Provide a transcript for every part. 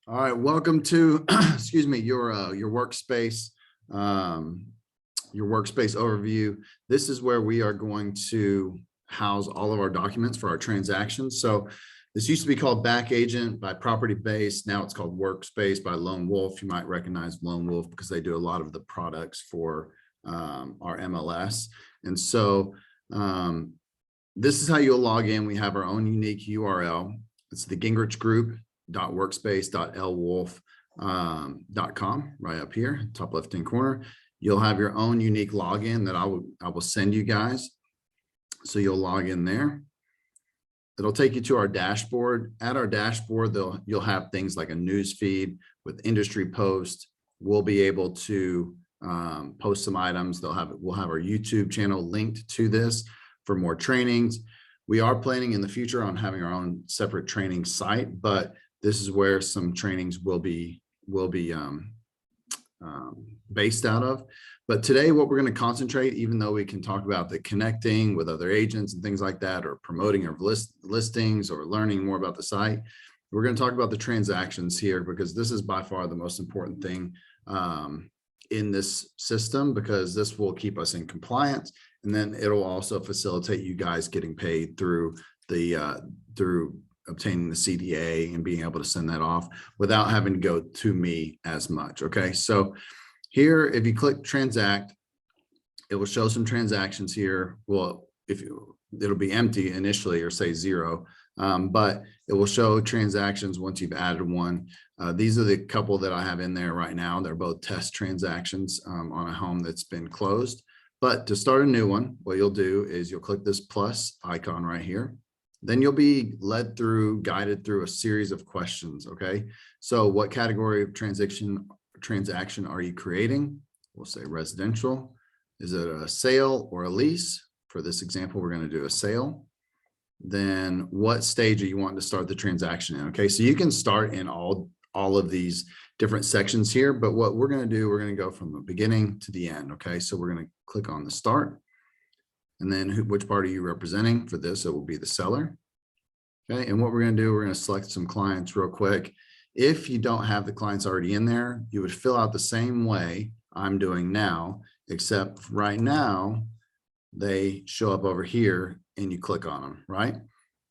All right, welcome to excuse me, your workspace, your workspace overview. This is where we are going to house all of our documents for our transactions. So this used to be called BackAgent by Property Base. Now it's called Workspace by Lonewolf. You might recognize Lonewolf because they do a lot of the products for our MLS. And so this is how you'll log in. We have our own unique URL. It's the Gingrich Group .workspace.lwolf.com right up here, top left-hand corner. You'll have your own unique login that I will send you guys. So you'll log in there. It'll take you to our dashboard. At our dashboard, you'll have things like a news feed with industry posts. We'll be able to post some items. We'll have our YouTube channel linked to this for more trainings. We are planning in the future on having our own separate training site, but this is where some trainings will be based out of. But today, what we're going to concentrate, even though we can talk about the connecting with other agents and things like that, or promoting our listings or learning more about the site, we're going to talk about the transactions here, because this is by far the most important thing in this system, because this will keep us in compliance. And then it'll also facilitate you guys getting paid through obtaining the CDA and being able to send that off without having to go to me as much. Okay, so here, if you click transact, it will show some transactions here. Well, it'll be empty initially, or say 0, but it will show transactions once you've added one. These are the couple that I have in there right now. They're both test transactions on a home that's been closed. But to start a new one, what you'll do is you'll click this plus icon right here. Then you'll be guided through a series of questions. Okay, so what category of transaction are you creating? We'll say residential. Is it a sale or a lease? For this example, we're going to do a sale. Then what stage are you wanting to start the transaction in? Okay, so you can start in all of these different sections here, but what we're going to do, we're going to go from the beginning to the end. Okay, so we're going to click on the start. And then which part are you representing? For this, it will be the seller. Okay, and what we're going to do, we're going to select some clients real quick. If you don't have the clients already in there, you would fill out the same way I'm doing now, except right now, they show up over here and you click on them, right?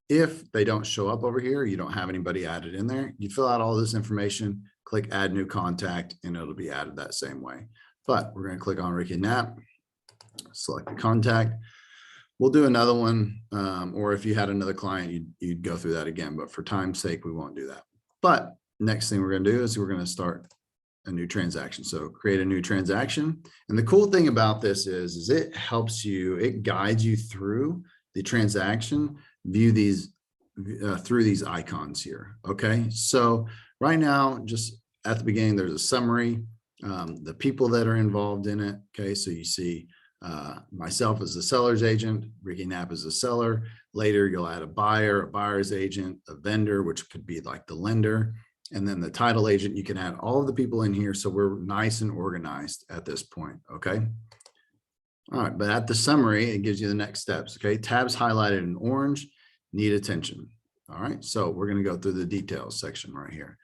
If they don't show up over here, you don't have anybody added in there, you fill out all this information, click add new contact, and it'll be added that same way. But we're going to click on Ricky Knapp, select the contact. We'll do another one, or if you had another client, you'd go through that again, but for time's sake, we won't do that. But next thing we're going to do is we're going to start a new transaction. So create a new transaction. And the cool thing about this is it helps you, it guides you through the transaction, view these through these icons here. Okay, so right now, just at the beginning, there's a summary, the people that are involved in it. Okay, so you see myself as the seller's agent, Ricky Knapp as the seller. Later, you'll add a buyer, a buyer's agent, a vendor, which could be like the lender, and then the title agent. You can add all of the people in here, so we're nice and organized at this point. Okay. All right, but at the summary, it gives you the next steps. Okay, tabs highlighted in orange need attention. All right, so we're going to go through the details section right here.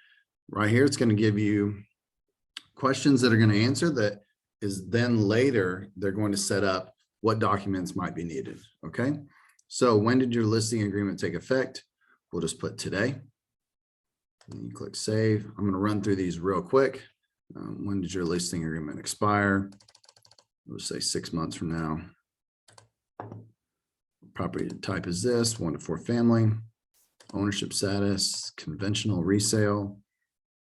Right here, it's going to give you questions that are going to answer that. Is then later they're going to set up what documents might be needed. Okay, so when did your listing agreement take effect? We'll just put today. And you click save. I'm going to run through these real quick. When did your listing agreement expire? We'll say 6 months from now. Property type is this, 1 to 4 family. Ownership status, conventional resale.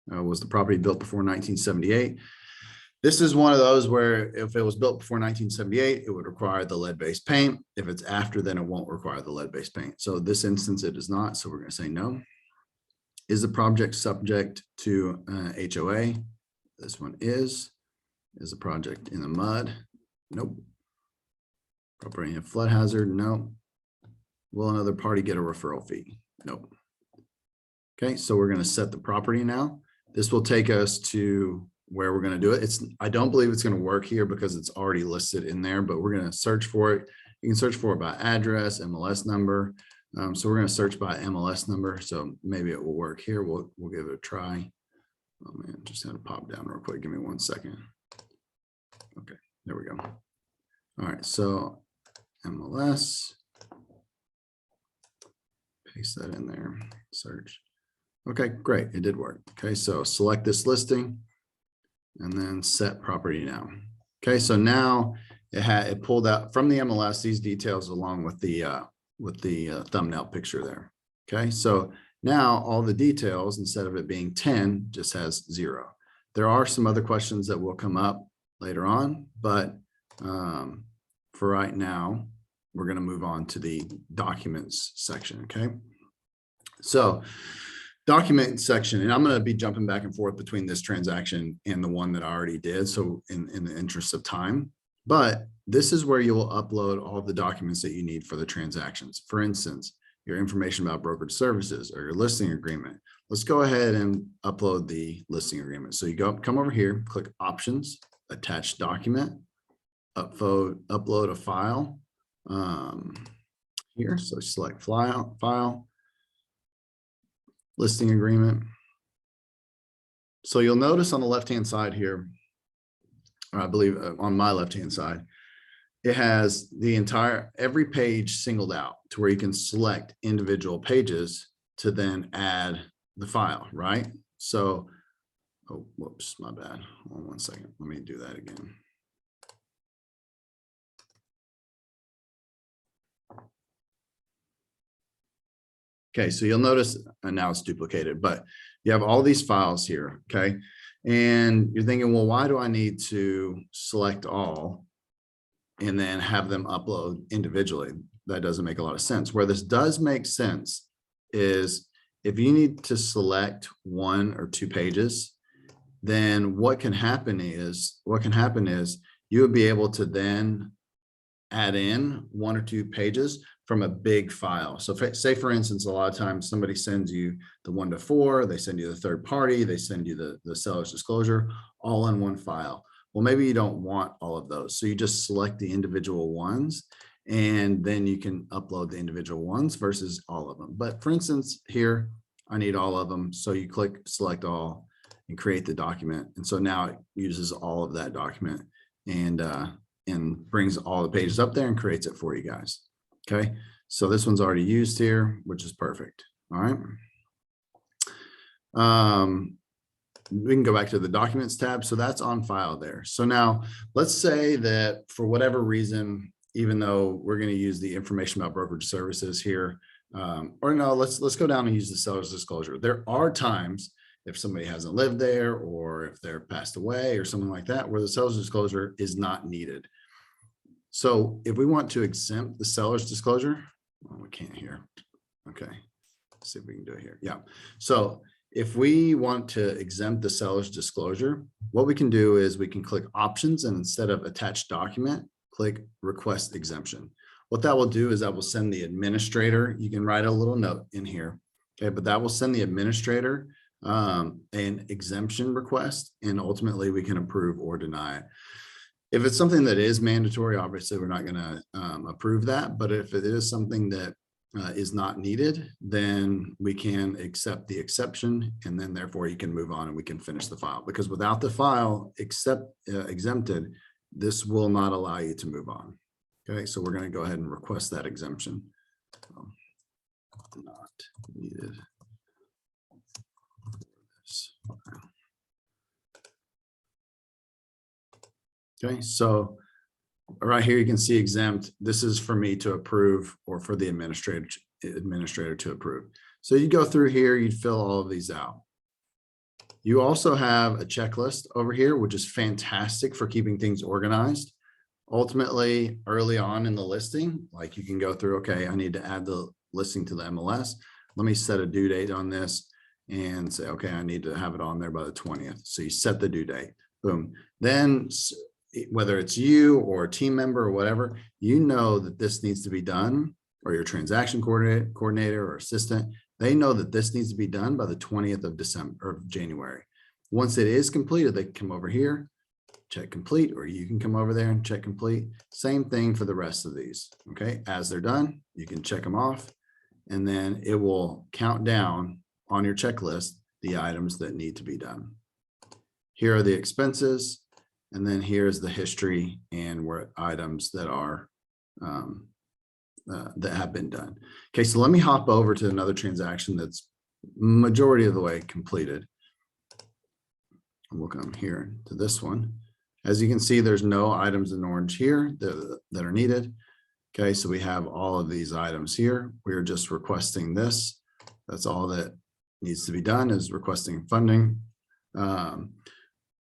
Was the property built before 1978? This is one of those where if it was built before 1978, it would require the lead-based paint. If it's after, then it won't require the lead-based paint. So in this instance, it does not. So we're going to say no. Is the project subject to HOA? This one is. Is the project in the mud? Nope. Property in flood hazard? No. Will another party get a referral fee? Nope. Okay, so we're going to set the property now. This will take us to where we're going to do it. I don't believe it's going to work here because it's already listed in there, but we're going to search for it. You can search for it by address, MLS number. So we're going to search by MLS number. So maybe it will work here. We'll give it a try. Oh man, just had to pop down real quick. Give me 1 second. Okay, there we go. All right, so MLS, paste that in there, search. Okay, great, it did work. Okay, so select this listing and then set property now. Okay, so now it pulled out from the MLS these details along with the thumbnail picture there. Okay, so now all the details, instead of it being 10, just has 0. There are some other questions that will come up later on, but for right now, we're going to move on to the documents section. Okay, so document section, and I'm going to be jumping back and forth between this transaction and the one that I already did, so in the interest of time. But this is where you will upload all the documents that you need for the transactions. For instance, your information about brokerage services or your listing agreement. Let's go ahead and upload the listing agreement. So you come over here, click options, attach document, upload a file here. So select file, listing agreement. So you'll notice on the left-hand side here, or I believe on my left-hand side, it has the every page singled out to where you can select individual pages to then add the file, right? So, oh, whoops, my bad. Hold on 1 second. Let me do that again. Okay, so you'll notice, and now it's duplicated, but you have all these files here, okay? And you're thinking, well, why do I need to select all and then have them upload individually? That doesn't make a lot of sense. Where this does make sense is if you need to select 1 or 2 pages, then what can happen is you would be able to then add in 1 or 2 pages from a big file. So say for instance, a lot of times somebody sends you the 1 to 4, they send you the third party, they send you the seller's disclosure, all in one file. Well, maybe you don't want all of those. So you just select the individual ones and then you can upload the individual ones versus all of them. But for instance, here, I need all of them. So you click select all and create the document. And so now it uses all of that document and brings all the pages up there and creates it for you guys. Okay, so this one's already used here, which is perfect. All right. We can go back to the documents tab. So that's on file there. So now let's say that for whatever reason, even though we're going to use the information about brokerage services here, or no, let's go down and use the seller's disclosure. There are times if somebody hasn't lived there or if they're passed away or something like that, where the seller's disclosure is not needed. So if we want to exempt the seller's disclosure, well, we can't here. Okay, let's see if we can do it here. Yeah. So if we want to exempt the seller's disclosure, what we can do is we can click options and instead of attach document, click request exemption. What that will do is that will send the administrator, you can write a little note in here, okay, but that will send the administrator an exemption request and ultimately we can approve or deny it. If it's something that is mandatory, obviously we're not going to approve that. But if it is something that is not needed, then we can accept the exception and then therefore you can move on and we can finish the file. Because without the file exempted, this will not allow you to move on. Okay, so we're going to go ahead and request that exemption. Not needed. Okay, so right here you can see exempt. This is for me to approve or for the administrator to approve. So you go through here, you'd fill all of these out. You also have a checklist over here, which is fantastic for keeping things organized. Ultimately, early on in the listing, like you can go through, okay, I need to add the listing to the MLS. Let me set a due date on this and say, okay, I need to have it on there by the 20th. So you set the due date, boom. Then whether it's you or a team member or whatever, you know that this needs to be done, or your transaction coordinator or assistant, they know that this needs to be done by the 20th of December or January. Once it is completed, they can come over here, check complete, or you can come over there and check complete. Same thing for the rest of these. Okay, as they're done, you can check them off and then it will count down on your checklist the items that need to be done. here are the expenses, and then here's the history and where items that are that have been done. Okay, so let me hop over to another transaction that's majority of the way completed. And we'll come here to this one. As you can see, there's no items in orange here that are needed. Okay, so we have all of these items here. We're just requesting this. That's all that needs to be done, is requesting funding.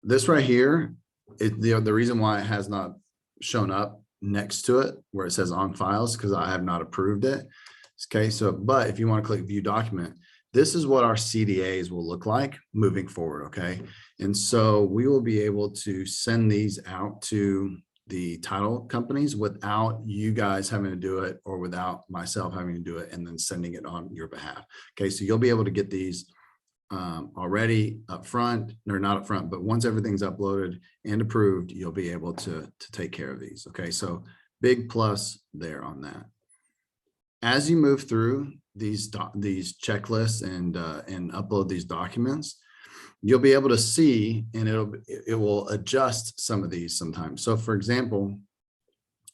This right here, the reason why it has not shown up next to it where it says on files, because I have not approved it. Okay, so but if you want to click view document, this is what our CDAs will look like moving forward. Okay, and so we will be able to send these out to the title companies without you guys having to do it, or without myself having to do it and then sending it on your behalf. Okay, so you'll be able to get these already up front, or not up front, but once everything's uploaded and approved, you'll be able to take care of these. Okay, so big plus there on that. As you move through these checklists and upload these documents, you'll be able to see, and it will adjust some of these sometimes. So for example,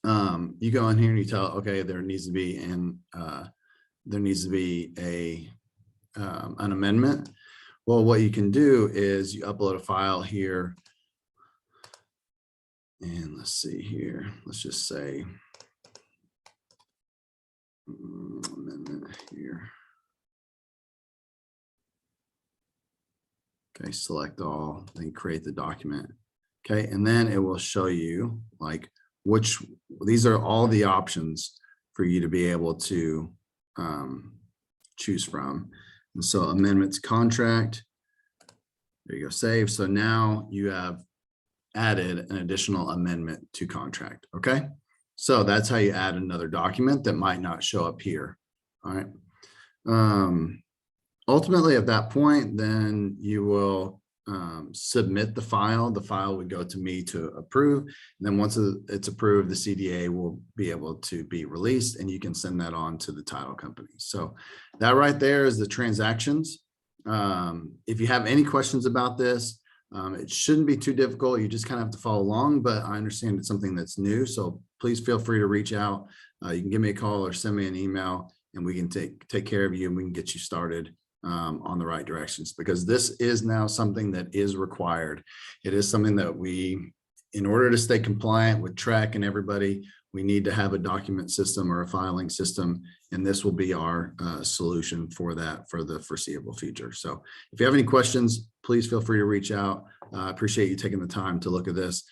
you go in here and you tell, okay, there needs to be an amendment. Well, what you can do is you upload a file here, and let's see here. Let's just say amendment here. Okay, select all, then create the document. Okay, and then it will show you like these are all the options for you to be able to choose from. And so amendments contract, there you go, save. So now you have added an additional amendment to contract. Okay, so that's how you add another document that might not show up here. All right. Ultimately, at that point, then you will submit the file. The file would go to me to approve. And then once it's approved, the CDA will be able to be released, and you can send that on to the title company. So that right there is the transactions. If you have any questions about this, it shouldn't be too difficult. You just kind of have to follow along, but I understand it's something that's new. So please feel free to reach out. You can give me a call or send me an email, and we can take care of you, and we can get you started on the right directions, because this is now something that is required. It is something that in order to stay compliant with TREC and everybody, we need to have a document system or a filing system, and this will be our solution for that for the foreseeable future. So if you have any questions, please feel free to reach out. I appreciate you taking the time to look at this.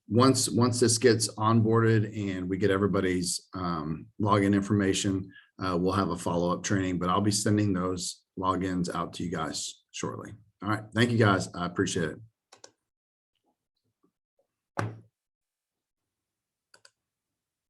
Once this gets onboarded and we get everybody's login information, we'll have a follow-up training, but I'll be sending those logins out to you guys shortly. All right. Thank you guys. I appreciate it.